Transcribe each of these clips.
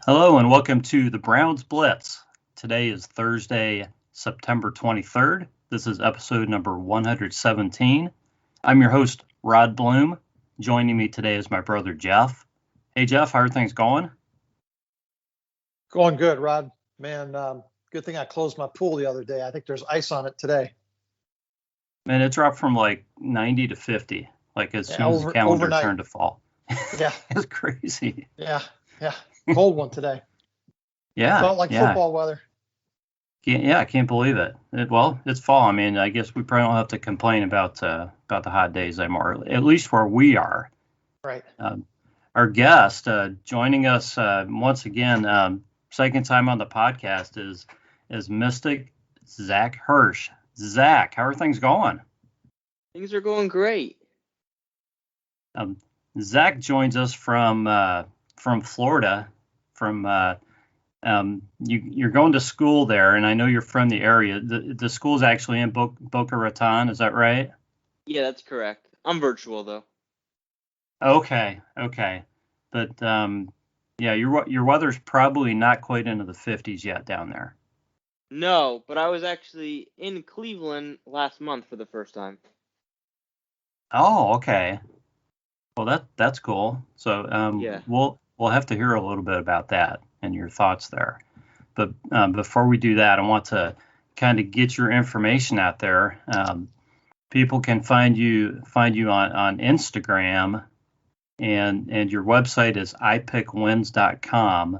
Hello and welcome to the Browns Blitz. Today is Thursday, September 23rd. This is episode number 117. I'm your host, Rod Bloom. Joining me today is my brother, Jeff. Hey, Jeff, how are things going? Going good, Rod. Man, good thing I closed my pool the other day. I think there's ice on it today. Man, it dropped from like 90 to 50, like as soon as the calendar overnight. turned to fall. Yeah. It's crazy. Yeah. Cold one today. Yeah. Felt like football weather. I can't believe it. Well, it's fall. I mean, I guess we probably don't have to complain about the hot days anymore, at least where we are. Right. Our guest joining us once again, second time on the podcast, is Mystic Zach Hirsch. Zach, how are things going? Things are going great. Zach joins us from Florida. You're going to school there, and I know you're from the area. The school's actually in Boca Raton. Is that right? Yeah, that's correct. I'm virtual though. Okay. But your weather's probably not quite into the 50s yet down there. No, but I was actually in Cleveland last month for the first time. Oh, okay. Well, that's cool. So Yeah. we'll have to hear a little bit about that and your thoughts there. But before we do that, I want to kind of get your information out there. People can find you on Instagram, and your website is ipickwins.com.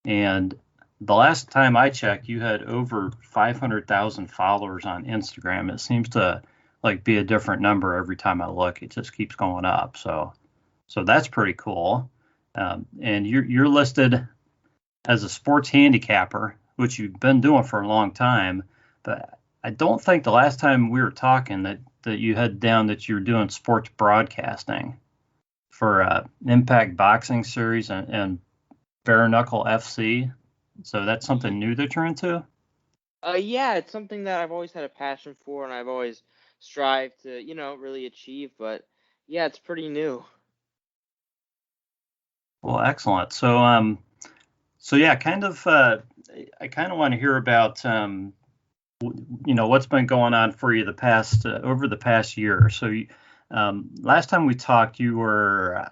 And the last time I checked, you had over 500,000 followers on Instagram. It seems to be a different number every time I look. It just keeps going up. So that's pretty cool. And you're listed as a sports handicapper, which you've been doing for a long time. But I don't think the last time we were talking that you had down that you were doing sports broadcasting for Impact Boxing Series and Bare Knuckle FC. So that's something new that you're into? Yeah, it's something that I've always had a passion for, and I've always strived to, really achieve. But yeah, it's pretty new. Well, excellent. So yeah, I kind of want to hear about what's been going on for you over the past year. So last time we talked, you were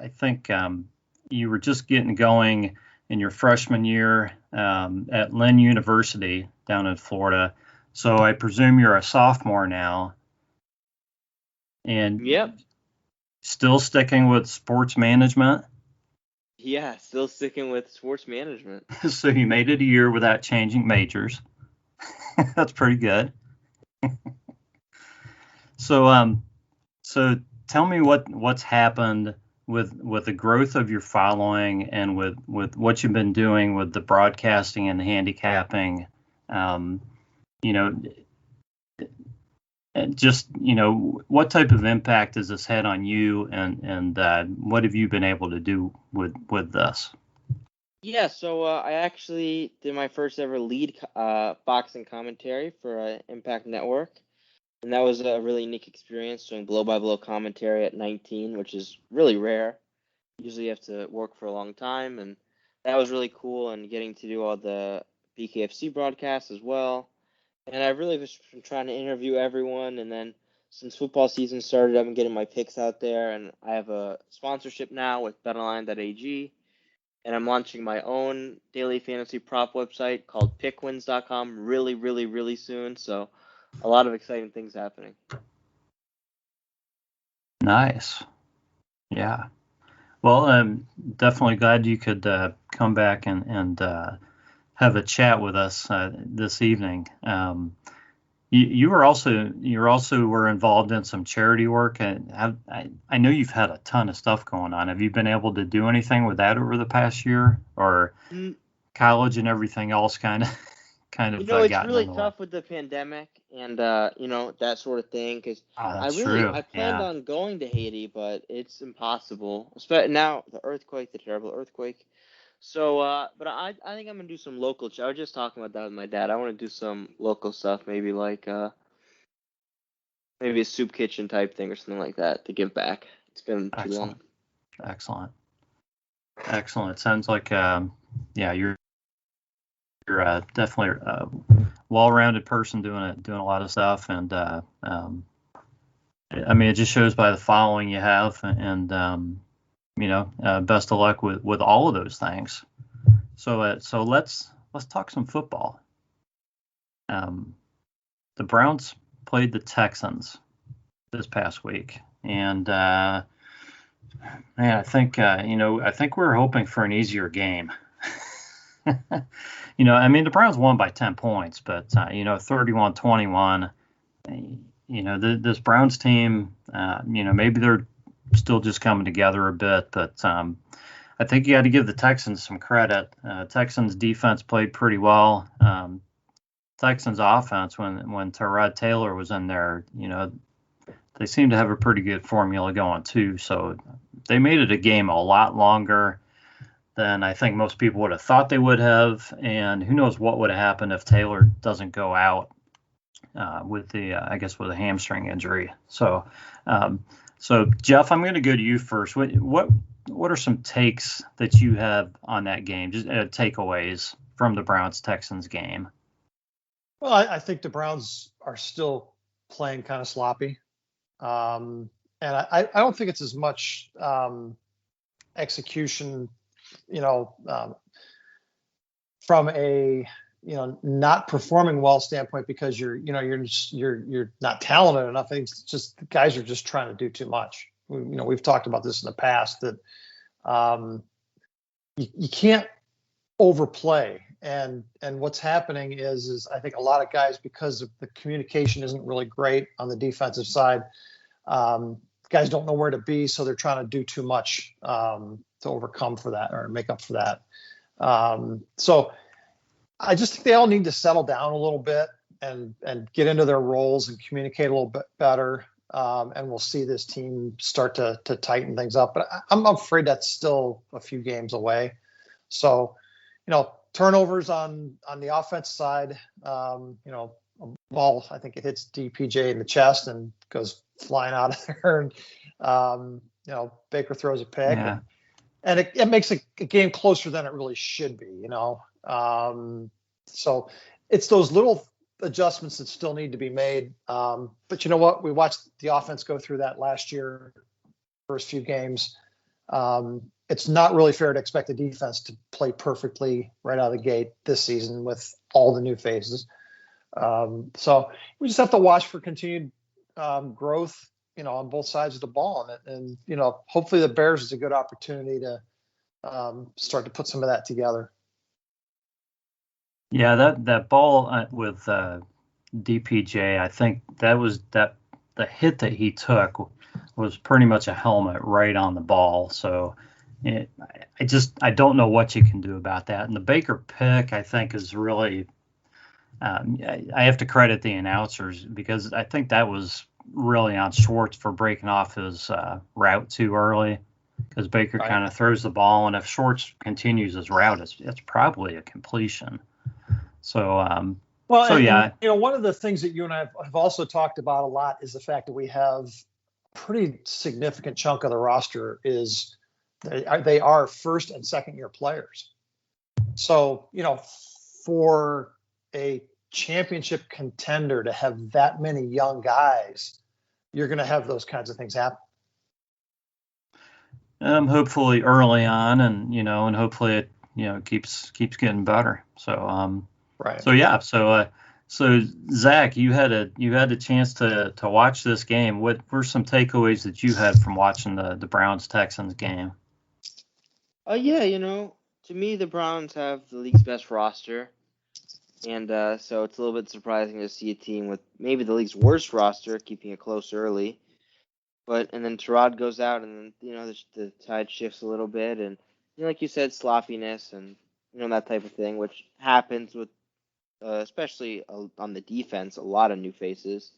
you were just getting going in your freshman year at Lynn University down in Florida. So I presume you're a sophomore now. And Yep. Still sticking with sports management? Yeah, still sticking with sports management. So you made it a year without changing majors. That's pretty good. So tell me what's happened with the growth of your following and with what you've been doing with the broadcasting and the handicapping. What type of impact has this had on you, and what have you been able to do with this? Yeah, so I actually did my first ever lead boxing commentary for Impact Network, and that was a really unique experience doing blow-by-blow commentary at 19, which is really rare. Usually you have to work for a long time, and that was really cool, and getting to do all the BKFC broadcasts as well. And I've really just been trying to interview everyone, and then since football season started, I've been getting my picks out there, and I have a sponsorship now with betonline.ag, and I'm launching my own daily fantasy prop website called pickwins.com really, really, really soon, so a lot of exciting things happening. Nice. Yeah. Well, I'm definitely glad you could come back and have a chat with us this evening. You were also involved in some charity work, and I know you've had a ton of stuff going on. Have you been able to do anything with that over the past year, or college and everything else kind of? It's really tough with the pandemic and that sort of thing, because I planned on going to Haiti, but it's impossible. Especially now, the terrible earthquake. So, but I think I'm gonna do some local. I was just talking about that with my dad. I want to do some local stuff, maybe maybe a soup kitchen type thing or something like that to give back. It's been too long. Excellent. Sounds like yeah, you're definitely a well-rounded person doing a lot of stuff, and I mean, it just shows by the following you have, and best of luck with all of those things. So let's talk some football. The Browns played the Texans this past week, and man, I think we were hoping for an easier game. I mean, the Browns won by 10 points, but 31-21. This Browns team, maybe they're still just coming together a bit, but I think you got to give the Texans some credit. Texans defense played pretty well. Texans offense, when Tyrod Taylor was in there, they seemed to have a pretty good formula going too. So they made it a game a lot longer than I think most people would have thought they would have. And who knows what would have happened if Taylor doesn't go out with a hamstring injury. So Jeff, I'm going to go to you first. What are some takes that you have on that game? Just takeaways from the Browns-Texans game. Well, I think the Browns are still playing kind of sloppy. And I don't think it's as much execution, from a not performing well standpoint because you're not talented enough. I think it's just the guys are just trying to do too much. We've talked about this in the past that you can't overplay. And what's happening is I think a lot of guys, because of the communication isn't really great on the defensive side, guys don't know where to be, so they're trying to do too much to overcome for that or make up for that. So I just think they all need to settle down a little bit and get into their roles and communicate a little bit better. And we'll see this team start to tighten things up. But I'm afraid that's still a few games away. So, turnovers on the offense side, a ball, I think it hits DPJ in the chest and goes flying out of there. And, Baker throws a pick. Yeah. And it makes a game closer than it really should be, So it's those little adjustments that still need to be made. But you know what? We watched the offense go through that last year, first few games. It's not really fair to expect the defense to play perfectly right out of the gate this season with all the new faces. So we just have to watch for continued growth, on both sides of the ball. And hopefully the Bears is a good opportunity to start to put some of that together. Yeah, that ball with DPJ, I think the hit that he took was pretty much a helmet right on the ball. So I don't know what you can do about that. And the Baker pick, I think, is really I have to credit the announcers because I think that was really on Schwartz for breaking off his route too early, because Baker kind of throws the ball, and if Schwartz continues his route, it's probably a completion. So, one of the things that you and I have also talked about a lot is the fact that we have a pretty significant chunk of the roster is they are first and second year players. So, for a championship contender to have that many young guys, you're going to have those kinds of things happen. Hopefully early on, and hopefully it keeps getting better. So right. So Zach, you had a chance to watch this game. What were some takeaways that you had from watching the Browns Texans game? To me the Browns have the league's best roster. And so it's a little bit surprising to see a team with maybe the league's worst roster keeping it close early. And then Tyrod goes out, and then, the tide shifts a little bit. And, like you said, sloppiness and, that type of thing, which happens with, especially on the defense, a lot of new faces.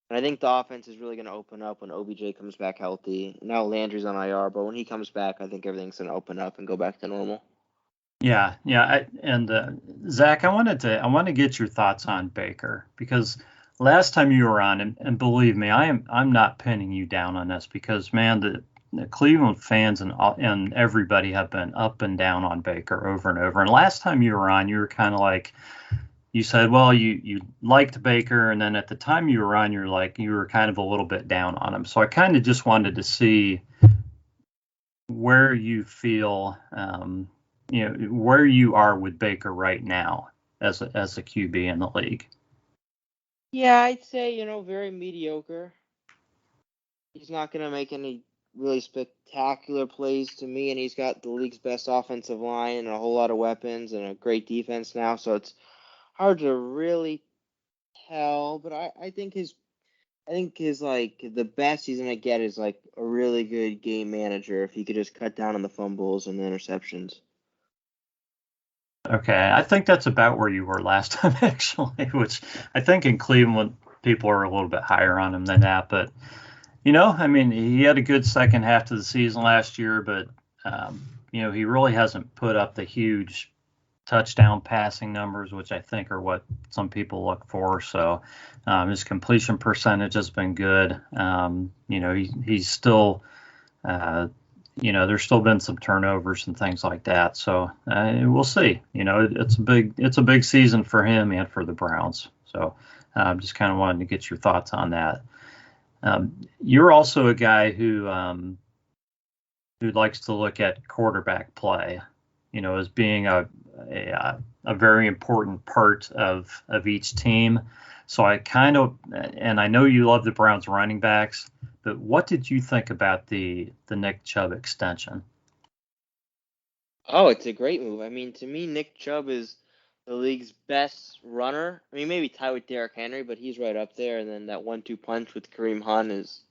And I think the offense is really going to open up when OBJ comes back healthy. Now Landry's on IR, but when he comes back, I think everything's going to open up and go back to normal. Yeah. Zach, I want to get your thoughts on Baker, because last time you were on, and believe me, I'm not pinning you down on this, because man, the Cleveland fans and everybody have been up and down on Baker over and over. And last time you were on, you were kind of like, you said, well, you liked Baker, and then at the time you were on, you were kind of a little bit down on him. So I kind of just wanted to see where you feel, where you are with Baker right now as a QB in the league. Yeah, I'd say, very mediocre. He's not going to make any really spectacular plays to me, and he's got the league's best offensive line and a whole lot of weapons and a great defense now, so it's hard to really tell. But I think his like the best he's gonna get is like a really good game manager if he could just cut down on the fumbles and the interceptions. Okay, I think that's about where you were last time, actually, which I think in Cleveland people are a little bit higher on him than that. But, I mean, he had a good second half to the season last year, but, he really hasn't put up the huge touchdown passing numbers, which I think are what some people look for. So his completion percentage has been good. He's still, there's still been some turnovers and things like that. So we'll see. It's a big season for him and for the Browns. So just kind of wanted to get your thoughts on that. You're also a guy who likes to look at quarterback play, as being a very important part of each team. So and I know you love the Browns running backs, but what did you think about the Nick Chubb extension? Oh, it's a great move. I mean, to me, Nick Chubb is the league's best runner. I mean, maybe tied with Derrick Henry, but he's right up there. And then that 1-2 punch with Kareem Hunt is,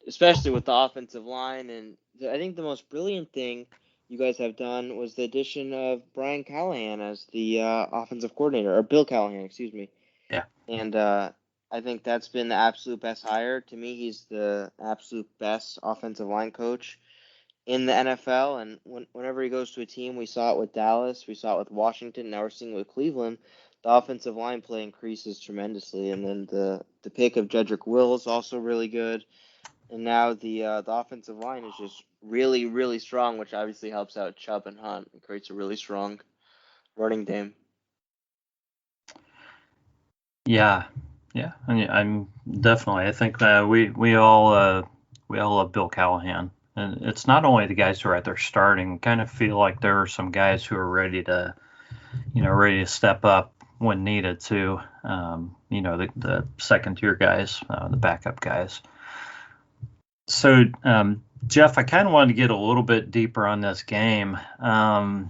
especially with the offensive line. And I think the most brilliant thing you guys have done was the addition of Brian Callahan as the offensive coordinator, or Bill Callahan, excuse me. Yeah. And I think that's been the absolute best hire. To me, he's the absolute best offensive line coach in the NFL. And whenever he goes to a team, we saw it with Dallas, we saw it with Washington, now we're seeing it with Cleveland, the offensive line play increases tremendously. And then the pick of Jedrick Will is also really good. And now the offensive line is just really, really strong, which obviously helps out Chubb and Hunt. It creates a really strong running game. Yeah. I'm definitely. I think that we all love Bill Callahan, and it's not only the guys who are out there starting. Kind of feel like there are some guys who are ready to step up when needed too. The second tier guys, the backup guys. So, Jeff, I kind of wanted to get a little bit deeper on this game. How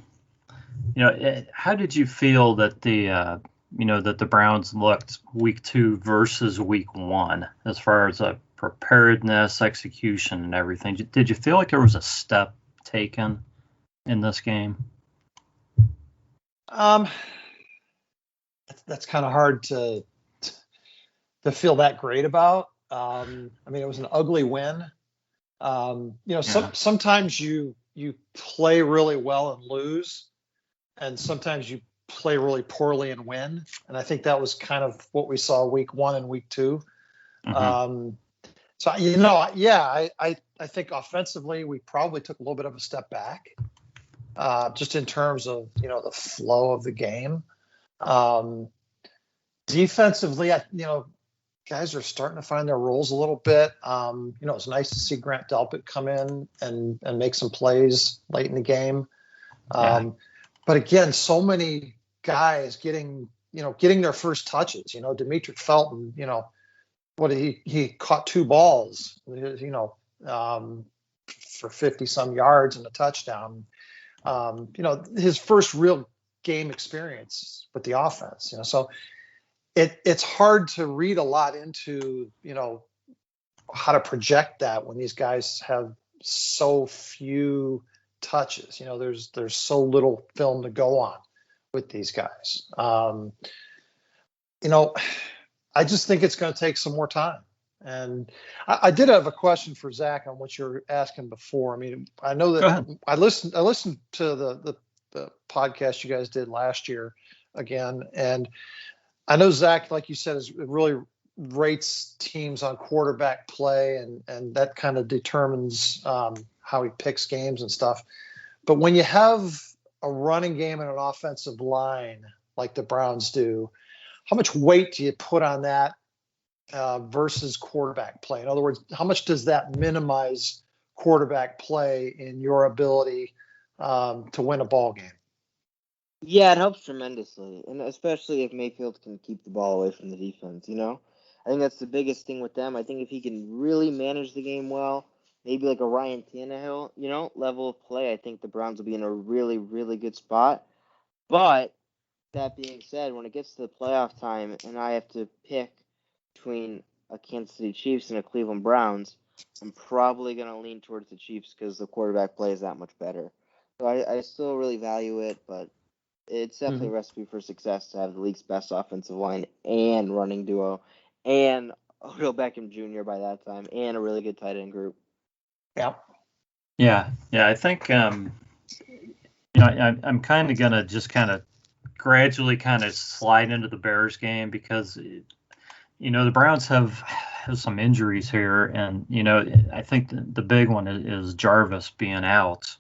did you feel that the Browns looked week 2 versus week 1 as far as preparedness, execution, and everything? Did you feel like there was a step taken in this game? That's kind of hard to feel that great about. I mean, it was an ugly win. Sometimes you play really well and lose, and sometimes you play really poorly and win. And I think that was kind of what we saw week 1 and week 2. Mm-hmm. I think offensively we probably took a little bit of a step back, just in terms of the flow of the game. Defensively, guys are starting to find their roles a little bit. It's nice to see Grant Delpit come in and make some plays late in the game. But again, so many guys getting their first touches. Demetric Felton, he caught 2 balls, for 50 some yards and a touchdown. His first real game experience with the offense. So it's hard to read a lot into how to project that when these guys have so few touches. There's so little film to go on with these guys. I just think it's going to take some more time. And I did have a question for Zach on what you were asking before. I mean, I know that I listened to the podcast you guys did last year again, and I know Zach, like you said, is really rates teams on quarterback play, and that kind of determines how he picks games and stuff. But when you have a running game and an offensive line like the Browns do, how much weight do you put on that versus quarterback play? In other words, how much does that minimize quarterback play in your ability to win a ball game? Yeah, it helps tremendously, and especially if Mayfield can keep the ball away from the defense. I think that's the biggest thing with them. I think if he can really manage the game well, maybe like a Ryan Tannehill, level of play, I think the Browns will be in a really, really good spot. But that being said, when it gets to the playoff time and I have to pick between a Kansas City Chiefs and a Cleveland Browns, I'm probably going to lean towards the Chiefs because the quarterback play is that much better. So I still really value it, but it's definitely a recipe for success to have the league's best offensive line and running duo and Odell Beckham Jr. by that time and a really good tight end group. Yeah. Yeah. I think I'm kind of gonna just kind of gradually kind of slide into the Bears game because the Browns have some injuries here, and I think the big one is Jarvis being out.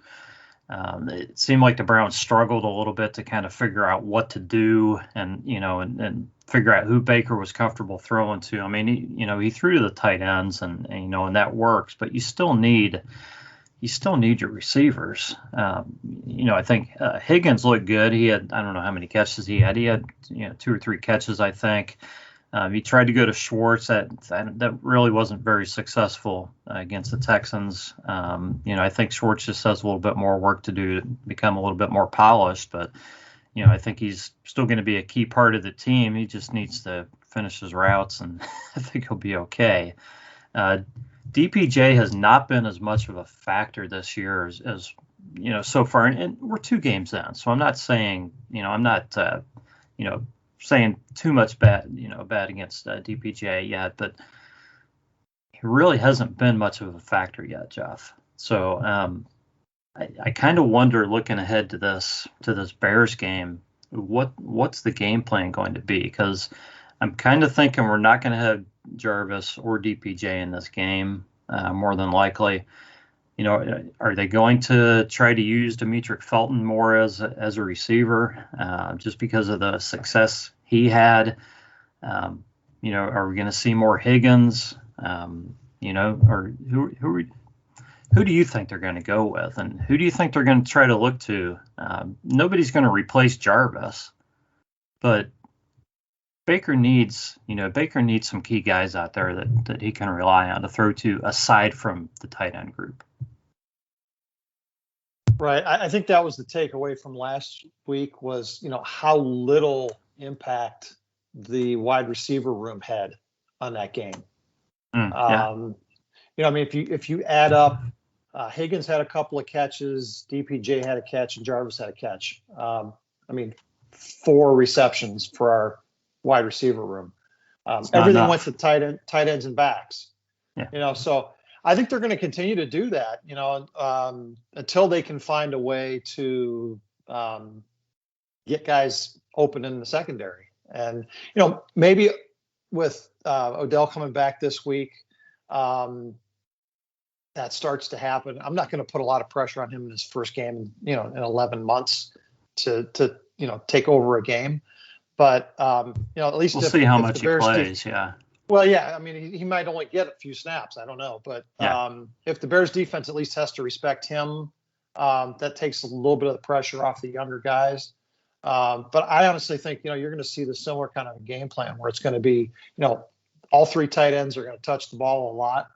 It seemed like the Browns struggled a little bit to kind of figure out what to do and figure out who Baker was comfortable throwing to. I mean, he threw to the tight ends and that works, but you still need your receivers. I think Higgins looked good. He had, I don't know how many catches he had. He had 2 or 3 catches, I think. He tried to go to Schwartz. That really wasn't very successful against the Texans. I think Schwartz just has a little bit more work to do to become a little bit more polished. But, I think he's still going to be a key part of the team. He just needs to finish his routes, and I think he'll be okay. DPJ has not been as much of a factor this year as so far. And we're 2 games in. So I'm not saying, I'm not, saying too much bad against DPJ yet, but he really hasn't been much of a factor yet, Jeff. So I kind of wonder, looking ahead to this Bears game, what's the game plan going to be? Because I'm kind of thinking we're not going to have Jarvis or DPJ in this game, more than likely. Are they going to try to use Demetric Felton more as a receiver, just because of the success he had? Are we going to see more Higgins? Or who do you think they're going to go with, and who do you think they're going to try to look to? Nobody's going to replace Jarvis, but Baker needs some key guys out there that he can rely on to throw to, aside from the tight end group. Right. I think that was the takeaway from last week was, how little impact the wide receiver room had on that game. Yeah. If you add up, Higgins had a couple of catches, DPJ had a catch, and Jarvis had a catch. 4 receptions for our wide receiver room. Everything went to tight ends and backs. Yeah. So I think they're going to continue to do that, until they can find a way to get guys open in the secondary. And, maybe with Odell coming back this week, that starts to happen. I'm not going to put a lot of pressure on him in his first game, in 11 months to take over a game. But, at least we'll see how much he plays. Yeah. Well, yeah, he might only get a few snaps. I don't know. But if the Bears defense at least has to respect him, that takes a little bit of the pressure off the younger guys. But I honestly think, you're going to see the similar kind of game plan where it's going to be, all 3 tight ends are going to touch the ball a lot.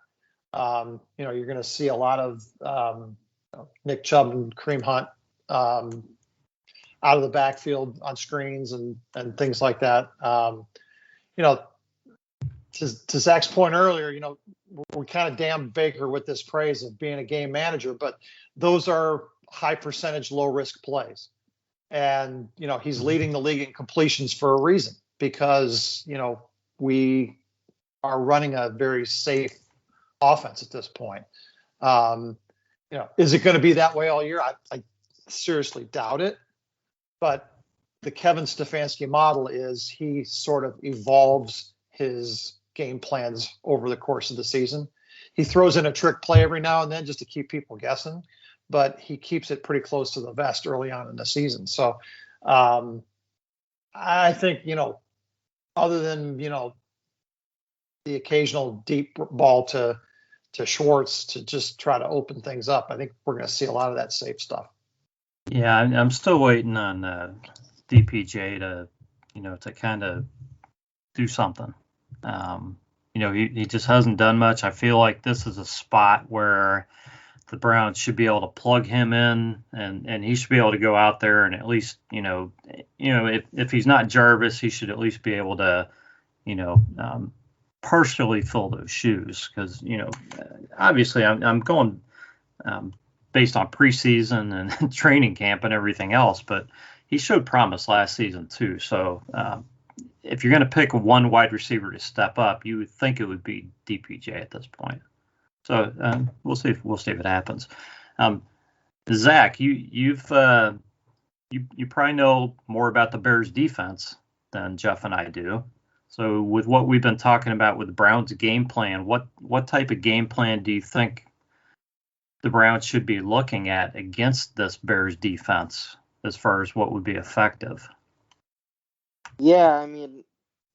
You're going to see a lot of Nick Chubb and Kareem Hunt out of the backfield on screens and things like that. To Zach's point earlier, we kind of damned Baker with this praise of being a game manager, but those are high percentage, low risk plays. And, he's leading the league in completions for a reason because, we are running a very safe offense at this point. Is it going to be that way all year? I seriously doubt it. But the Kevin Stefanski model is he sort of evolves his game plans over the course of the season. He throws in a trick play every now and then just to keep people guessing, but he keeps it pretty close to the vest early on in the season. So I think, other than, the occasional deep ball to Schwartz to just try to open things up, I think we're going to see a lot of that safe stuff. Yeah, I'm still waiting on DPJ to kind of do something. He just hasn't done much. I feel like this is a spot where the Browns should be able to plug him in, and he should be able to go out there and at least, if he's not Jarvis, he should at least be able to, partially fill those shoes. Because, obviously I'm going based on preseason and training camp and everything else, but he showed promise last season too. So if you're going to pick one wide receiver to step up, you would think it would be DPJ at this point. So we'll see if it happens. Zach, you probably know more about the Bears defense than Jeff and I do. So with what we've been talking about with the Browns game plan, what type of game plan do you think the Browns should be looking at against this Bears defense as far as what would be effective? Yeah, I mean,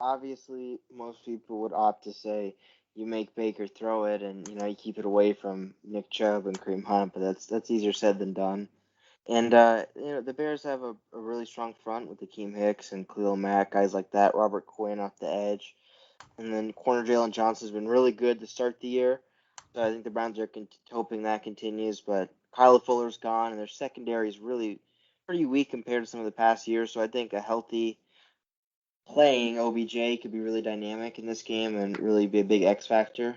obviously most people would opt to say you make Baker throw it and, you keep it away from Nick Chubb and Kareem Hunt, but that's easier said than done. And, the Bears have a really strong front with Akeem Hicks and Khalil Mack, guys like that, Robert Quinn off the edge. And then corner Jalen Johnson has been really good to start the year. So I think the Browns are hoping that continues. But Kyle Fuller's gone, and their secondary is really pretty weak compared to some of the past years. So I think a healthy playing OBJ could be really dynamic in this game and really be a big X factor.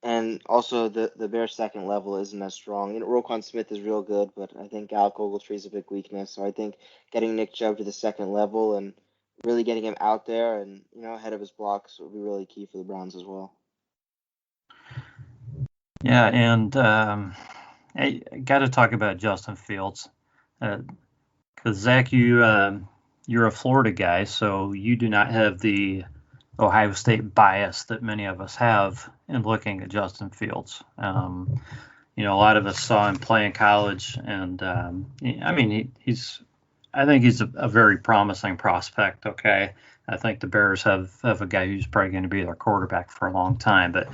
And also the Bears' second level isn't as strong. Roquan Smith is real good, but I think Alec Ogletree is a big weakness. So I think getting Nick Chubb to the second level and really getting him out there and ahead of his blocks would be really key for the Browns as well. Yeah, and I got to talk about Justin Fields because Zach, you're a Florida guy, so you do not have the Ohio State bias that many of us have in looking at Justin Fields. A lot of us saw him play in college, and I think he's a very promising prospect. Okay, I think the Bears have a guy who's probably going to be their quarterback for a long time, but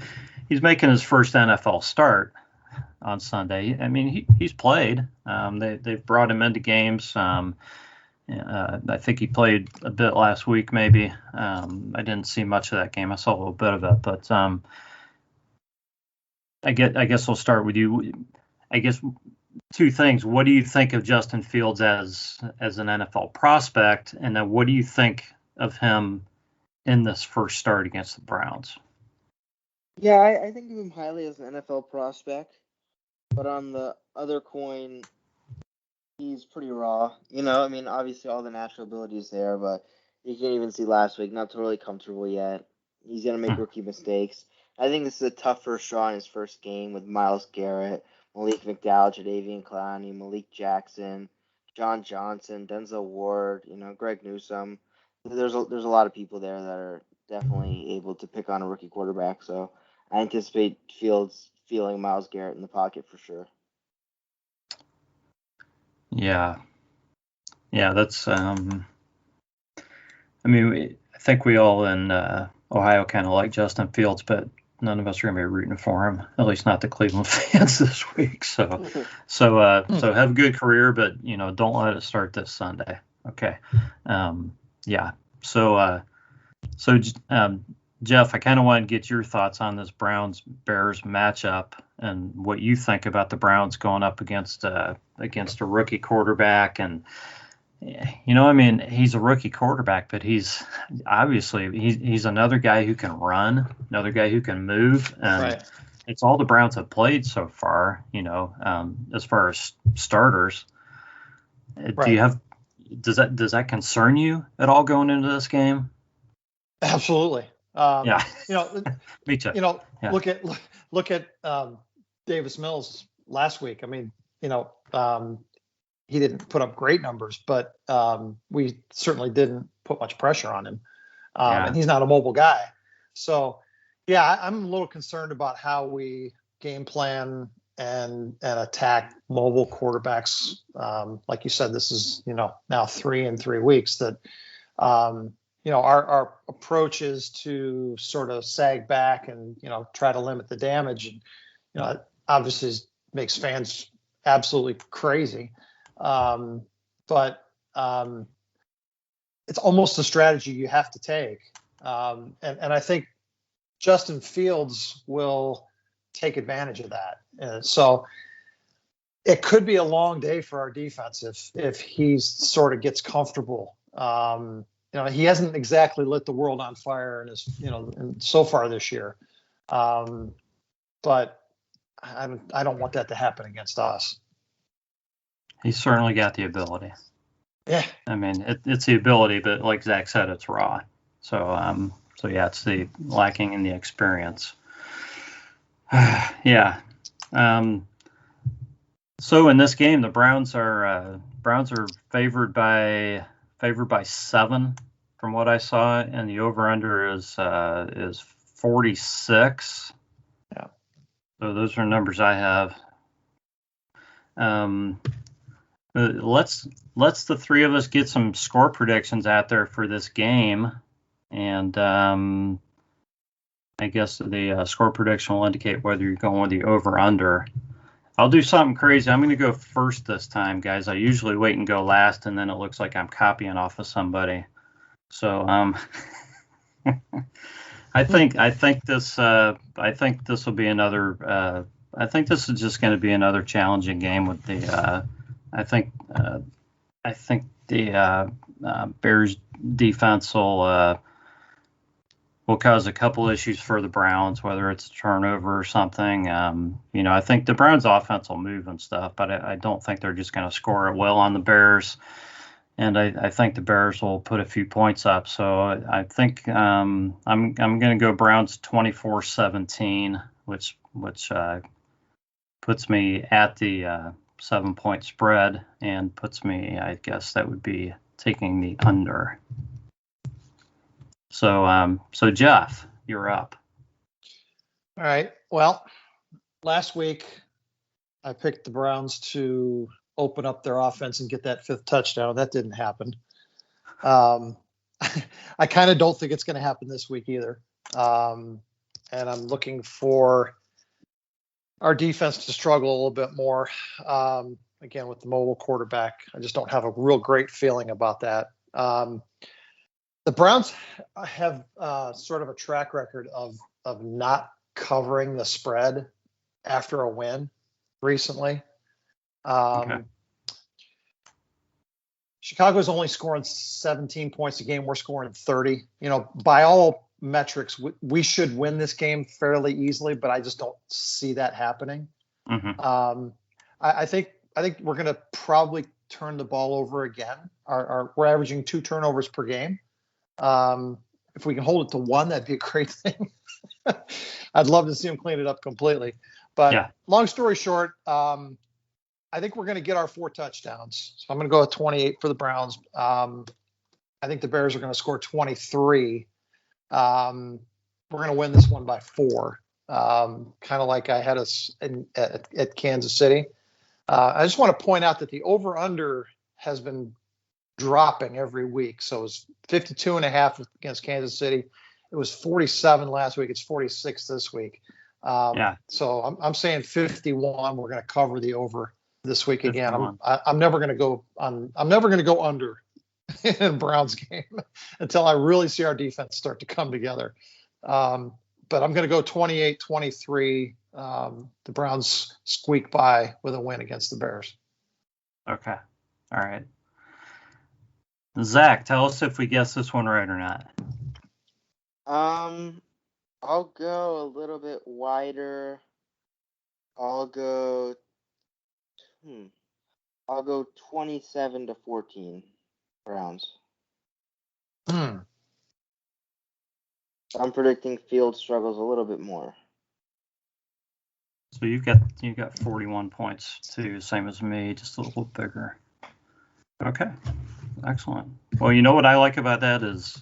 he's making his first NFL start on Sunday. I mean, he's played. They've brought him into games. I think he played a bit last week, maybe. I didn't see much of that game. I saw a little bit of it, but I guess I'll start with you. I guess two things. What do you think of Justin Fields as an NFL prospect, and then what do you think of him in this first start against the Browns? Yeah, I think of him highly as an NFL prospect, but on the other coin, he's pretty raw. Obviously all the natural ability is there, but you can't even see last week, not totally comfortable yet. He's going to make rookie mistakes. I think this is a tough first draw in his first game with Myles Garrett, Malik McDowell, Jadeveon Clowney, Malik Jackson, John Johnson, Denzel Ward, Greg Newsome. There's a lot of people there that are definitely able to pick on a rookie quarterback, so I anticipate Fields feeling Myles Garrett in the pocket for sure. Yeah, that's. I think we all in Ohio kind of like Justin Fields, but none of us are going to be rooting for him. At least not the Cleveland fans this week. So have a good career, but don't let it start this Sunday. Okay. Yeah. So Jeff, I kind of want to get your thoughts on this Browns-Bears matchup and what you think about the Browns going up against a rookie quarterback. And, he's a rookie quarterback, but he's another guy who can run, another guy who can move. And right. It's all the Browns have played so far, as far as starters. Right. Does that concern you at all going into this game? Absolutely. Yeah. Me too. Yeah. Look at Davis Mills last week. He didn't put up great numbers, but we certainly didn't put much pressure on him. And he's not a mobile guy. So, yeah, I'm a little concerned about how we game plan and attack mobile quarterbacks. Like you said, this is, now 3 in 3 weeks that, our approach is to sort of sag back and, try to limit the damage. And, it obviously makes fans absolutely crazy. But it's almost a strategy you have to take. And I think Justin Fields will take advantage of that. So it could be a long day for our defense if he sort of gets comfortable. He hasn't exactly lit the world on fire so far this year. But I don't want that to happen against us. He's certainly got the ability. Yeah. I mean, it's the ability, but like Zach said, it's raw. So, it's the lacking in the experience. Yeah. So in this game, the Browns are favored by 7 from what I saw, and the over/under is 46. Yeah. So those are numbers I have. Let's the three of us get some score predictions out there for this game, and I guess the score prediction will indicate whether you're going with the over/under. I'll do something crazy. I'm going to go first this time, guys. I usually wait and go last, and then it looks like I'm copying off of somebody. So I think this will be another. I think this is just going to be another challenging game with the. I think the Bears defense will cause a couple issues for the Browns, whether it's a turnover or something. I think the Browns offense will move and stuff, but I don't think they're just going to score it well on the Bears. And I think the Bears will put a few points up. So I think I'm going to go Browns 24-17, which puts me at the 7-point spread and puts me, I guess that would be taking the under. So Jeff, you're up. All right. Well, last week I picked the Browns to open up their offense and get that 5th touchdown. That didn't happen. I kind of don't think it's going to happen this week either. And I'm looking for our defense to struggle a little bit more. Again, with the mobile quarterback, I just don't have a real great feeling about that. The Browns have sort of a track record of not covering the spread after a win recently. Okay. Chicago's only scoring 17 points a game. We're scoring 30. By all metrics, we should win this game fairly easily, but I just don't see that happening. Mm-hmm. I think we're going to probably turn the ball over again. We're averaging 2 turnovers per game. If we can hold it to 1, that'd be a great thing. I'd love to see them clean it up completely. But Long story short, I think we're going to get our 4 touchdowns. So I'm going to go with 28 for the Browns. I think the Bears are going to score 23. We're going to win this one by 4, kind of like I had us at Kansas City. I just want to point out that the over/under has been dropping every week. So it was 52.5 against Kansas City. It was 47 last week. It's 46 this week. So I'm saying 51. We're going to cover the over this week again. I'm never going to go under in a Browns game until I really see our defense start to come together. But I'm going to go 28-23. The Browns squeak by with a win against the Bears. Okay. All right. Zach, tell us if we guess this one right or not. I'll go a little bit wider. I'll go 27-14 Browns. I'm predicting Field struggles a little bit more. So you've got 41 points too, same as me, just a little bigger. Okay, excellent. Well, you know what I like about that is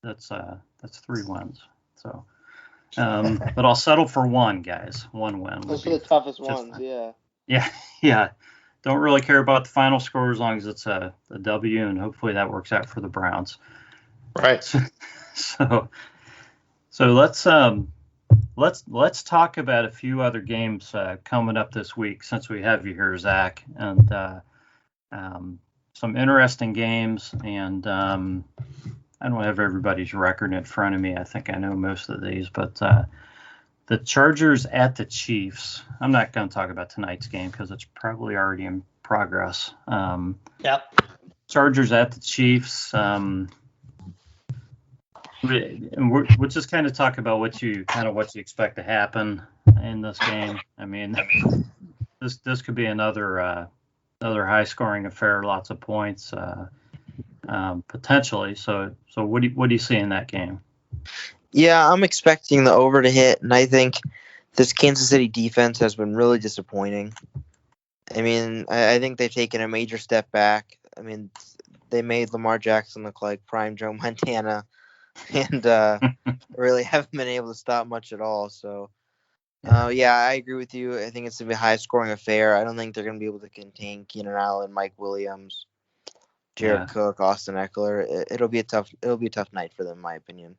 that's 3 wins. So, but I'll settle for 1, guys. 1 win. Those are the toughest ones, fine. yeah. Yeah. Don't really care about the final score as long as it's a W, and hopefully that works out for the Browns. Right. So let's talk about a few other games coming up this week since we have you here, Zach, and some interesting games. And I don't have everybody's record in front of me. I think I know most of these, but the Chargers at the Chiefs. I'm not going to talk about tonight's game because it's probably already in progress. Yep. Chargers at the Chiefs. We'll just kind of talk about what you expect to happen in this game. I mean, this could be another high-scoring affair, lots of points potentially. So what do you see in that game? Yeah, I'm expecting the over to hit, and I think this Kansas City defense has been really disappointing. I mean, I think they've taken a major step back. I mean, they made Lamar Jackson look like prime Joe Montana, and really haven't been able to stop much at all. So, yeah, I agree with you. I think it's going to be a high-scoring affair. I don't think they're going to be able to contain Keenan Allen, Mike Williams, Jared Cook, Austin Eckler. It'll be a tough night for them, in my opinion.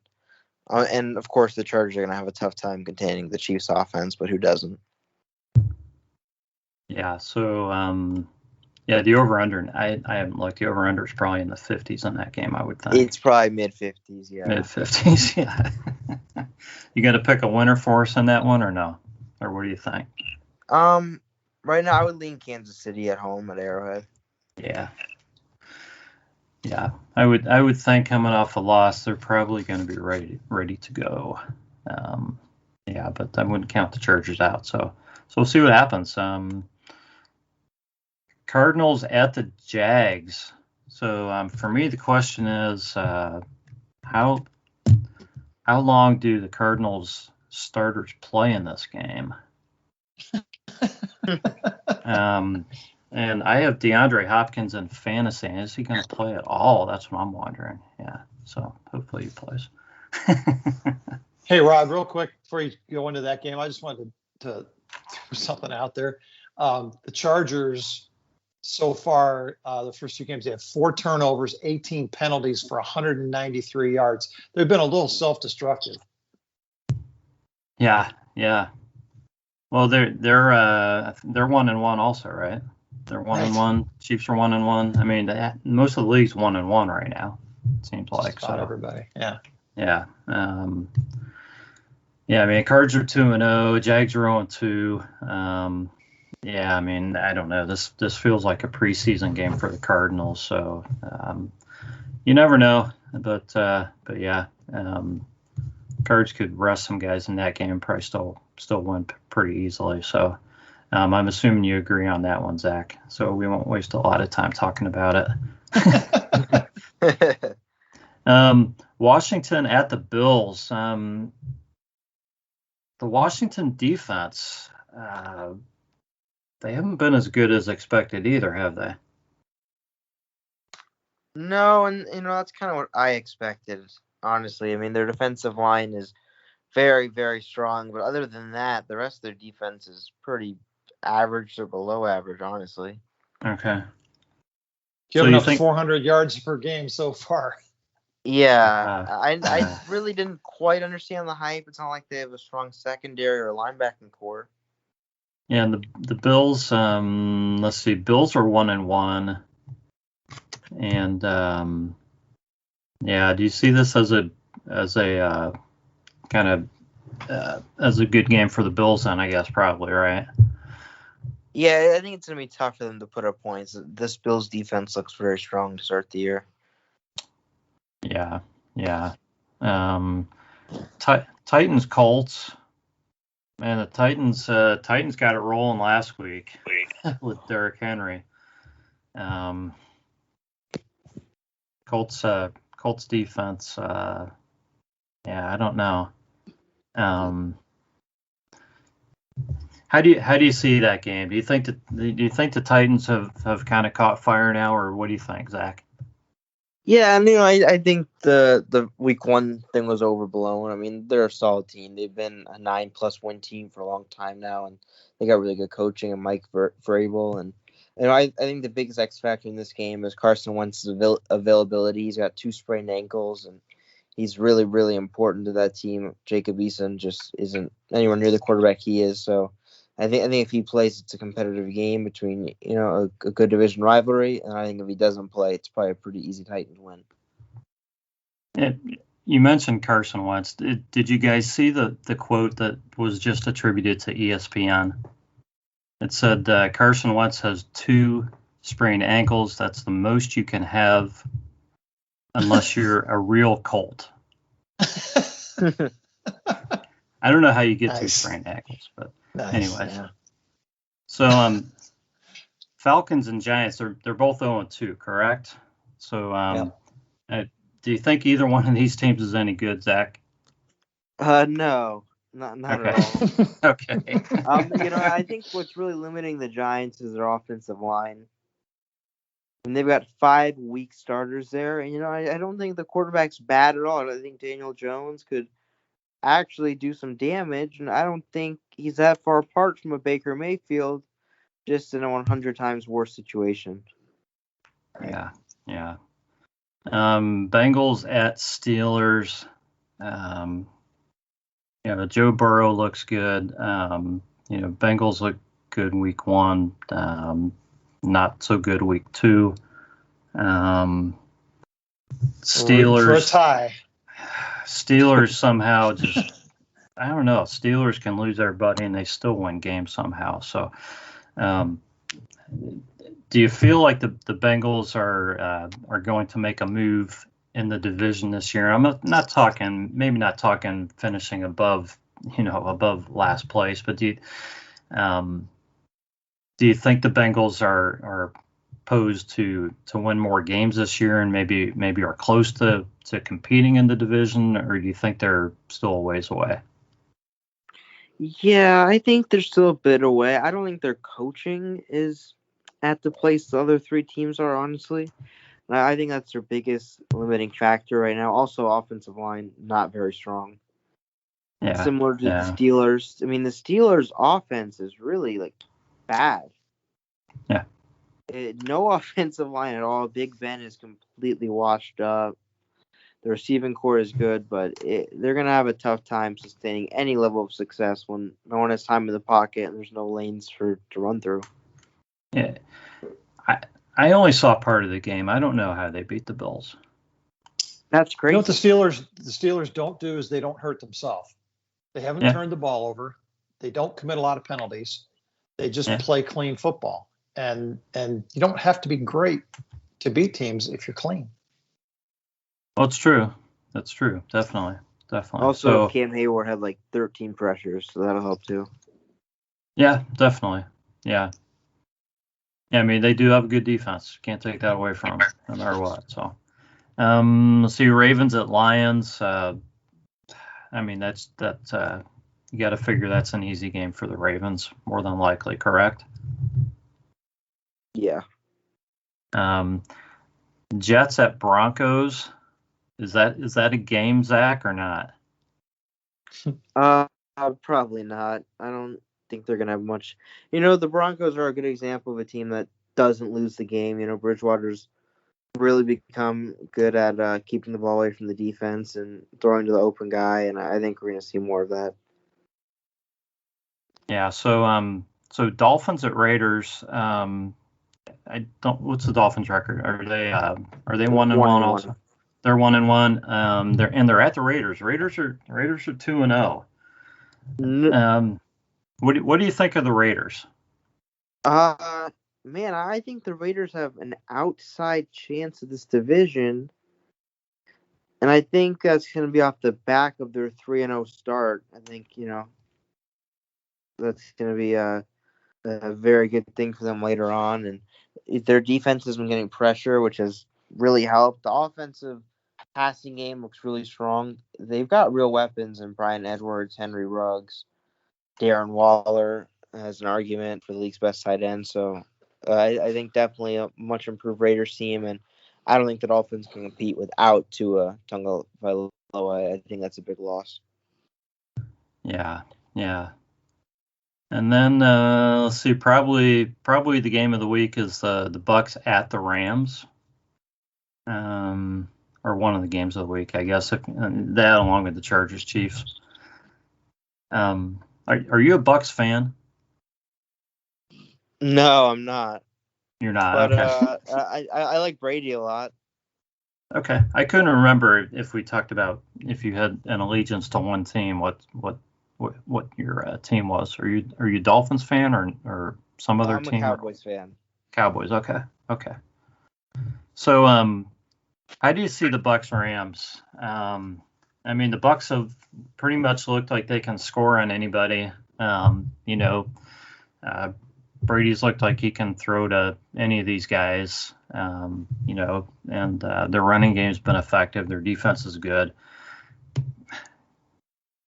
And of course, the Chargers are going to have a tough time containing the Chiefs' offense, but who doesn't? Yeah. So, the over/under. I haven't looked. The over/under is probably in the 50s in that game, I would think. It's probably mid-50s. Yeah. Mid-50s. Yeah. You got to pick a winner for us in that one, or no? Or what do you think? Right now, I would lean Kansas City at home at Arrowhead. Yeah. Yeah, I would think coming off a loss, they're probably going to be ready to go. But I wouldn't count the Chargers out. So we'll see what happens. Cardinals at the Jags. So for me, the question is how long do the Cardinals starters play in this game? And I have DeAndre Hopkins in fantasy. Is he going to play at all? That's what I'm wondering. Yeah. So hopefully he plays. Hey, Rod, real quick before you go into that game, I just wanted to throw something out there. The Chargers, so far, the first 2 games, they have 4 turnovers, 18 penalties for 193 yards. They've been a little self-destructive. Yeah. Well, they're 1-1 also, right? They're 1-1. Chiefs are 1-1. I mean, most of the league's 1-1 right now. It seems like so. Everybody, yeah. Yeah. I mean, Cards are 2-0. Jags are 0-2. I mean, I don't know. This feels like a preseason game for the Cardinals. So you never know. But yeah, Cards could rest some guys in that game and probably still win pretty easily. So. I'm assuming you agree on that one, Zach. So we won't waste a lot of time talking about it. Washington at the Bills. The Washington defense, they haven't been as good as expected either, have they? No, and that's kind of what I expected, honestly. I mean, their defensive line is very, very strong, but other than that, the rest of their defense is pretty average or below average, honestly. Okay. Giving up 400 yards per game so far. Yeah, I really didn't quite understand the hype. It's not like they have a strong secondary or linebacking core. Yeah, and the Bills. Let's see. Bills are 1-1, and do you see this as a kind of as a good game for the Bills? Then I guess probably, right? Yeah, I think it's going to be tough for them to put up points. This Bills defense looks very strong to start the year. Yeah. Titans Colts. Man, the Titans got it rolling last week with Derrick Henry. Colts defense. I don't know. How do you see that game? Do you think the Titans have kind of caught fire now, or what do you think, Zach? Yeah, and I think the week 1 thing was overblown. I mean, they're a solid team. They've been a 9+ win team for a long time now, and they got really good coaching and Mike Vrabel. And I think the biggest X factor in this game is Carson Wentz's availability. He's got 2 sprained ankles, and he's really, really important to that team. Jacob Eason just isn't anywhere near the quarterback he is. So I think if he plays, it's a competitive game between a good division rivalry, and I think if he doesn't play, it's probably a pretty easy Titans win. You mentioned Carson Wentz. Did you guys see the quote that was just attributed to ESPN? It said Carson Wentz has 2 sprained ankles. That's the most you can have unless you're a real Colt. I don't know how you get 2 sprained ankles, but anyways. Yeah. So Falcons and Giants, they're both 0-2, correct? So do you think either one of these teams is any good, Zach? No, not at all. Okay. I think what's really limiting the Giants is their offensive line. And they've got 5 weak starters there. And, I don't think the quarterback's bad at all. I think Daniel Jones could actually do some damage. And I don't think he's that far apart from a Baker Mayfield, just in a 100 times worse situation. Yeah. Bengals at Steelers. Joe Burrow looks good. Bengals look good week 1. Not so good week 2. Steelers for a tie. Steelers somehow just I don't know. Steelers can lose everybody and they still win games somehow. So, do you feel like the Bengals are going to make a move in the division this year? I'm not talking finishing above last place, but do you think the Bengals are posed to win more games this year and maybe are close to competing in the division, or do you think they're still a ways away? Yeah, I think they're still a bit away. I don't think their coaching is at the place the other 3 teams are, honestly. I think that's their biggest limiting factor right now. Also, offensive line, not very strong. Yeah, similar to the Steelers. I mean, the Steelers' offense is really, bad. Yeah. No offensive line at all. Big Ben is completely washed up. The receiving core is good, but they're going to have a tough time sustaining any level of success when no one has time in the pocket and there's no lanes to run through. Yeah. I only saw part of the game. I don't know how they beat the Bills. That's crazy. What the Steelers don't do is they don't hurt themselves. They haven't turned the ball over. They don't commit a lot of penalties. They just play clean football. And you don't have to be great to beat teams if you're clean. Well, it's true. That's true. Definitely. Also, Cam Hayward had 13 pressures, so that'll help too. Yeah, definitely. Yeah. I mean, they do have a good defense. Can't take that away from them, no matter what. So, let's see, Ravens at Lions. I mean, that's you got to figure that's an easy game for the Ravens, more than likely, correct? Yeah. Jets at Broncos. Is that a game, Zach, or not? Probably not. I don't think they're gonna have much. The Broncos are a good example of a team that doesn't lose the game. Bridgewater's really become good at keeping the ball away from the defense and throwing to the open guy, and I think we're gonna see more of that. Yeah. So Dolphins at Raiders. What's the Dolphins record? Are they 1-1 also? They're 1-1. They're at the Raiders. Raiders are 2-0. What do you think of the Raiders? Man, I think the Raiders have an outside chance of this division, and I think that's going to be off the back of their 3-0 start. I think that's going to be a very good thing for them later on, and their defense has been getting pressure, which has really helped. The offensive passing game looks really strong. They've got real weapons in Bryan Edwards, Henry Ruggs, Darren Waller has an argument for the league's best tight end. So I think definitely a much improved Raiders team. And I don't think the Dolphins can compete without Tua Tagovailoa. I think that's a big loss. Yeah. And then let's see, probably the game of the week is the Bucks at the Rams, or one of the games of the week, I guess. That along with the Chargers Chiefs. Are you a Bucks fan? No, I'm not. You're not. But Okay. I like Brady a lot. Okay. I couldn't remember if we talked about if you had an allegiance to one team, what your team was. Are you a Dolphins fan or some other I'm team? a Cowboys fan. Cowboys. Okay. So how do you see the Bucks Rams? I mean, the Bucks have pretty much looked like they can score on anybody. Brady's looked like he can throw to any of these guys, and their running game's been effective. Their defense is good.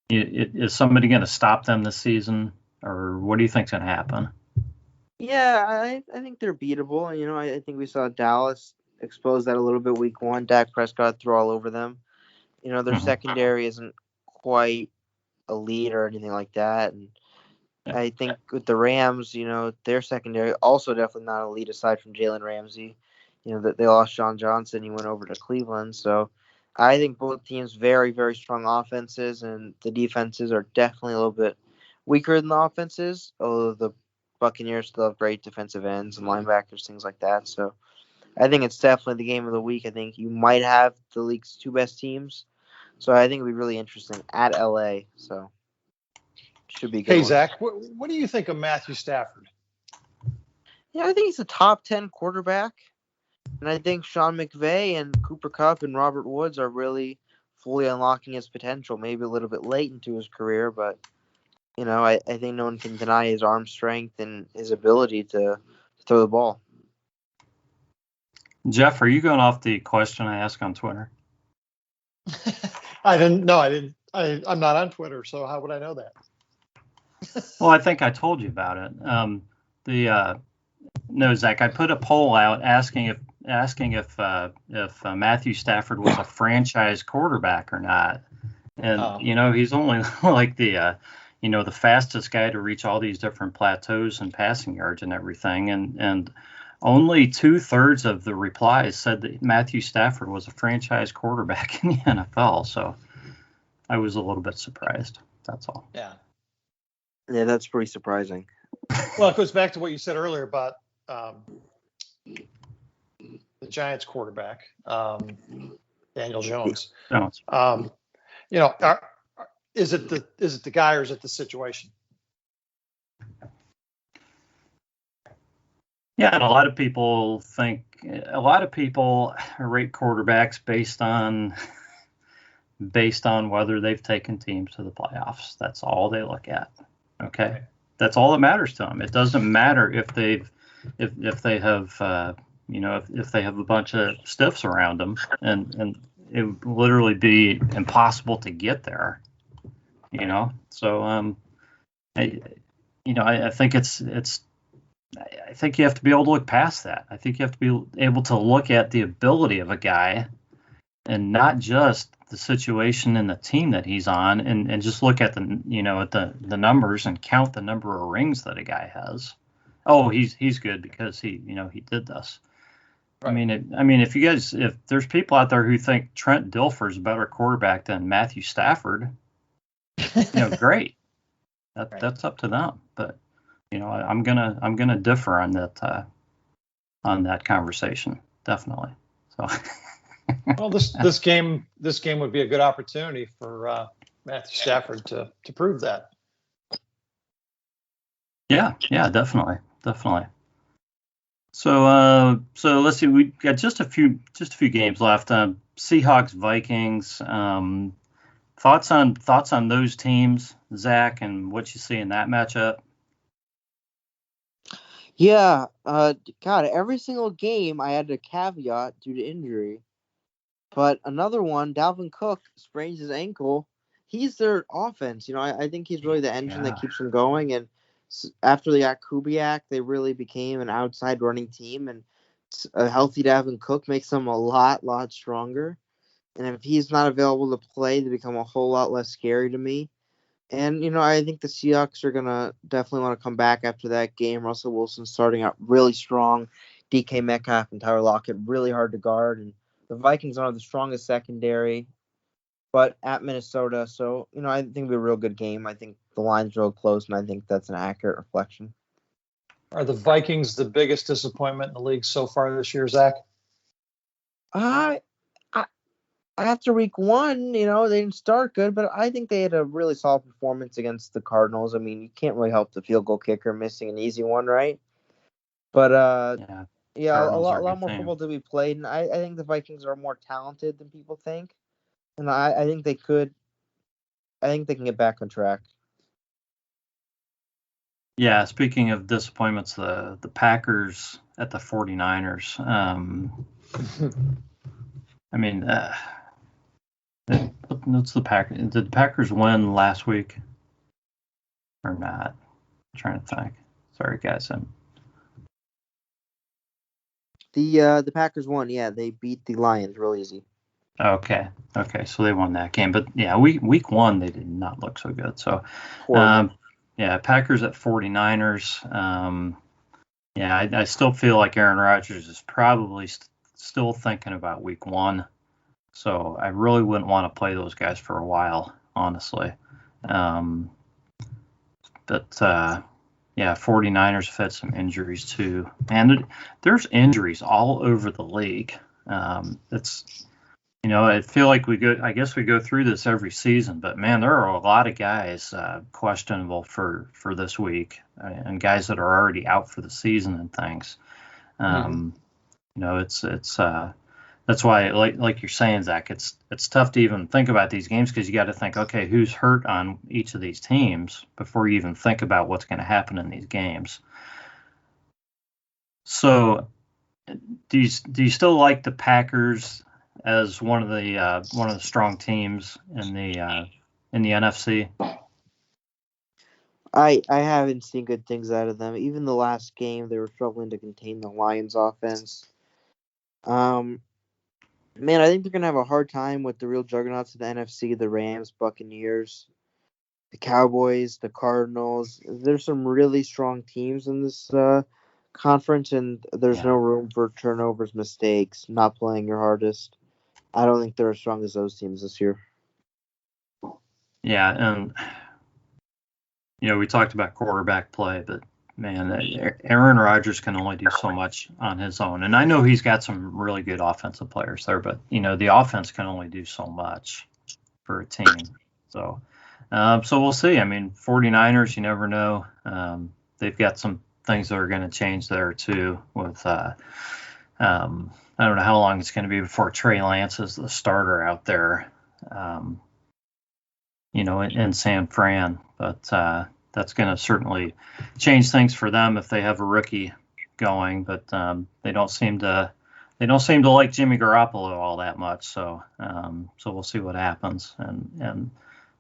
Is somebody going to stop them this season, or what do you think's going to happen? Yeah, I think they're beatable. I think we saw Dallas expose that a little bit week 1. Dak Prescott threw all over them. Their secondary isn't quite elite or anything like that. And I think with the Rams, their secondary also definitely not elite aside from Jalen Ramsey. That they lost Sean Johnson. He went over to Cleveland. So I think both teams very, very strong offenses, and the defenses are definitely a little bit weaker than the offenses, although the Buccaneers still have great defensive ends and linebackers, things like that. So I think it's definitely the game of the week. I think you might have the league's 2 best teams. So I think it'll be really interesting at LA. So should be good. Hey, Zach, what do you think of Matthew Stafford? Yeah, I think he's a top 10 quarterback. And I think Sean McVay and Cooper Kupp and Robert Woods are really fully unlocking his potential, maybe a little bit late into his career. But, I think no one can deny his arm strength and his ability to throw the ball. Jeff, are you going off the question I asked on Twitter? I didn't. I'm not on Twitter, so how would I know that? Well, I think I told you about it. No, Zach, I put a poll out asking if Matthew Stafford was a franchise quarterback or not, and he's only like the fastest guy to reach all these different plateaus and passing yards and everything, and only 2/3 of the replies said that Matthew Stafford was a franchise quarterback in the NFL. So I was a little bit surprised. That's all. Yeah, that's pretty surprising. Well, it goes back to what you said earlier about the Giants quarterback, Daniel Jones. Is it the guy or is it the situation? Yeah, and a lot of people rate quarterbacks based on whether they've taken teams to the playoffs. That's all they look at. Okay, right. That's all that matters to them. It doesn't matter if they have a bunch of stiffs around them, and it would literally be impossible to get there. So I think I think you have to be able to look past that. I think you have to be able to look at the ability of a guy and not just the situation and the team that he's on, and just look at the numbers and count the number of rings that a guy has. Oh, he's good because he did this. Right. I mean, if there's people out there who think Trent Dilfer's a better quarterback than Matthew Stafford, great. That's up to them. But I'm gonna differ on that conversation, definitely. So. Well, this game would be a good opportunity for Matthew Stafford to prove that. Yeah, definitely. So let's see. We got just a few games left. Seahawks, Vikings. Thoughts on those teams, Zach, and what you see in that matchup? Yeah, God, every single game I had a caveat due to injury. But another one, Dalvin Cook sprains his ankle. He's their offense. I think he's really the engine that keeps them going. And after they got Kubiak, they really became an outside running team. And A healthy Dalvin Cook makes them a lot stronger. And if he's not available to play, they become a whole lot less scary to me. And, I think the Seahawks are going to definitely want to come back after that game. Russell Wilson starting out really strong. DK Metcalf and Tyler Lockett really hard to guard. And the Vikings don't have the strongest secondary, but at Minnesota. So, I think it'll be a real good game. I think the line's real close, and I think that's an accurate reflection. Are the Vikings the biggest disappointment in the league so far this year, Zach? After week one, they didn't start good, but I think they had a really solid performance against the Cardinals. I mean, you can't really help the field goal kicker missing an easy one, right? But yeah, a lot more football to be played, and I think the Vikings are more talented than people think, and I think they could. I think they can get back on track. Yeah, speaking of disappointments, the Packers at the 49ers. I mean, what's the Packers? Did the Packers win last week or not? I'm trying to think. Sorry, guys. The Packers won. Yeah, they beat the Lions real easy. Okay, so they won that game, but yeah, week one they did not look so good. So, yeah, Packers at 49ers. Yeah, I still feel like Aaron Rodgers is probably still thinking about week one. So I really wouldn't want to play those guys for a while, honestly. But yeah, 49ers have had some injuries too. And there's injuries all over the league. I feel like I guess we go through this every season, but man, there are a lot of guys questionable for this week, and guys that are already out for the season and things. It's that's why, like you're saying, Zach, it's tough to even think about these games because you got to think, okay, who's hurt on each of these teams before you even think about what's going to happen in these games. So, do you still like the Packers as one of the strong teams in the NFC? I haven't seen good things out of them. Even the last game, they were struggling to contain the Lions' offense. Man, I think they're gonna have a hard time with the real juggernauts of the NFC: the Rams, Buccaneers, the Cowboys, the Cardinals. There's some really strong teams in this conference, and there's no room for turnovers, mistakes, not playing your hardest. I don't think they're as strong as those teams this year. Yeah, and we talked about quarterback play, but man, Aaron Rodgers can only do so much on his own. And I know he's got some really good offensive players there, but the offense can only do so much for a team. So we'll see. I mean, 49ers, you never know. They've got some things that are going to change there too with I don't know how long it's going to be before Trey Lance is the starter out there, in San Fran. But that's going to certainly change things for them if they have a rookie going. But they don't seem to like Jimmy Garoppolo all that much. So we'll see what happens. And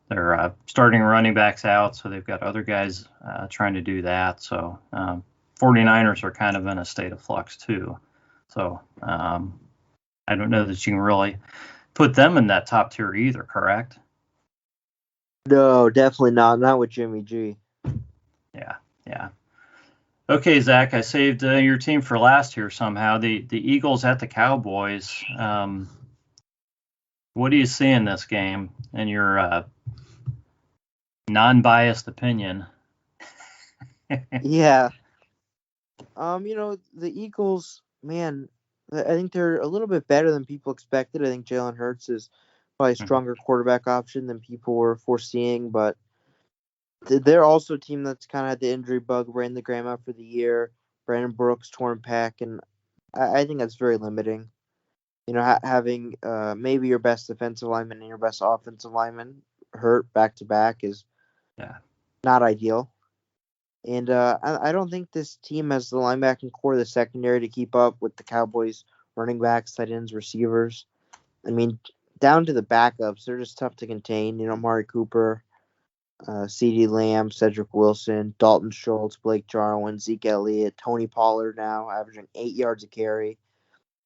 they're starting running backs out, so they've got other guys trying to do that. So 49ers are kind of in a state of flux too. So I don't know that you can really put them in that top tier either, correct? No, definitely not. Not with Jimmy G. Yeah. Okay, Zach, I saved your team for last here somehow. The Eagles at the Cowboys. What do you see in this game in your non-biased opinion? Yeah. The Eagles, man, I think they're a little bit better than people expected. I think Jalen Hurts is probably a stronger quarterback option than people were foreseeing, but they're also a team that's kind of had the injury bug. Brandon Graham out for the year, Brandon Brooks torn pec, and I think that's very limiting. Having maybe your best defensive lineman and your best offensive lineman hurt back to back is not ideal. And I don't think this team has the linebacking core, the secondary to keep up with the Cowboys running backs, tight ends, receivers. I mean, down to the backups, they're just tough to contain. Amari Cooper, CeeDee Lamb, Cedric Wilson, Dalton Schultz, Blake Jarwin, Zeke Elliott, Tony Pollard now averaging 8 yards a carry,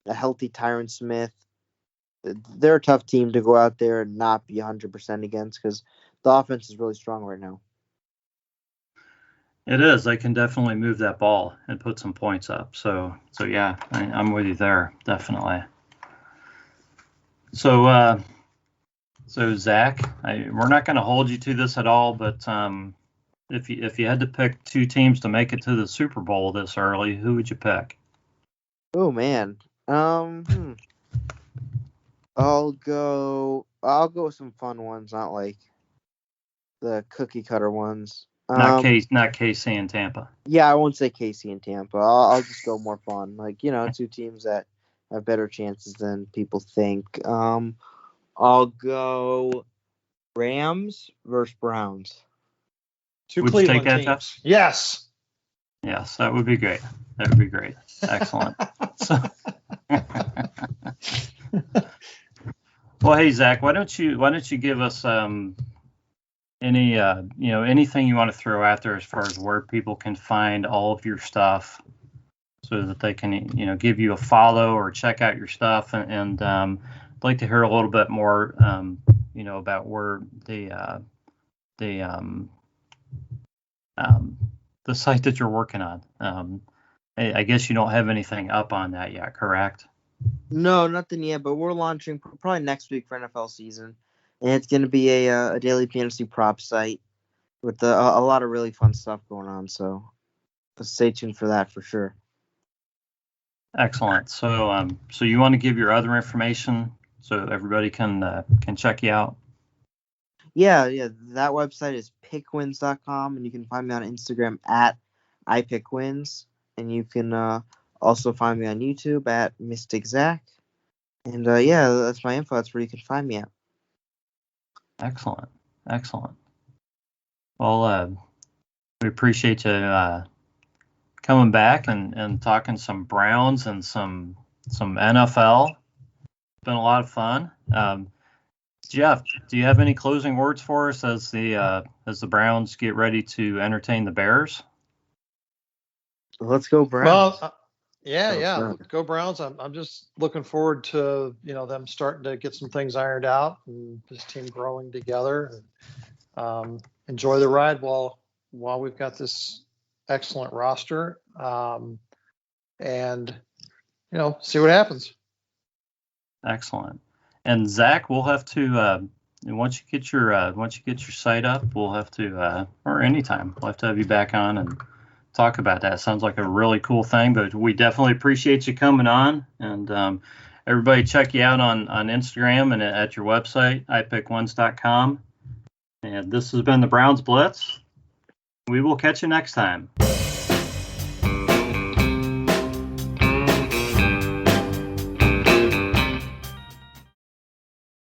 a healthy Tyron Smith. They're a tough team to go out there and not be 100% against because the offense is really strong right now. It is. They can definitely move that ball and put some points up. So yeah, I'm with you there, definitely. So Zach, we're not going to hold you to this at all, but if you had to pick 2 teams to make it to the Super Bowl this early, who would you pick? Oh man, I'll go with some fun ones, not like the cookie cutter ones. Not KC and Tampa. Yeah, I won't say KC and Tampa. I'll just go more fun. 2 teams that have better chances than people think. I'll go Rams versus Browns. 2 Would you Cleveland take that, teams. Jeff? Yes. Yes, that would be great. That would be great. Excellent. Well, hey Zach, why don't you give us any anything you want to throw out there as far as where people can find all of your stuff, so that they can give you a follow or check out your stuff, and I'd like to hear a little bit more about where the site that you're working on. I guess you don't have anything up on that yet, correct? No, nothing yet, but we're launching probably next week for NFL season, and it's going to be a daily fantasy prop site with a lot of really fun stuff going on. So stay tuned for that for sure. Excellent. So you want to give your other information so everybody can check you out? Yeah. That website is pickwins.com, and you can find me on Instagram at iPickWins, and you can also find me on YouTube at Mystic Zach. And that's my info. That's where you can find me at. Excellent. Well, we appreciate you coming back and talking some Browns and some NFL. It's been a lot of fun. Jeff, do you have any closing words for us as the Browns get ready to entertain the Bears? Let's go Browns. Well, yeah. Go Browns. I'm just looking forward to them starting to get some things ironed out and this team growing together, and enjoy the ride while we've got this excellent roster, and see what happens. Excellent. And Zach, we'll have to once you get your site up, we'll have to or anytime we'll have to have you back on and talk about that. Sounds like a really cool thing, but we definitely appreciate you coming on. And everybody check you out on Instagram and at your website, ipickwins.com. And this has been the Browns Blitz. We will catch you next time.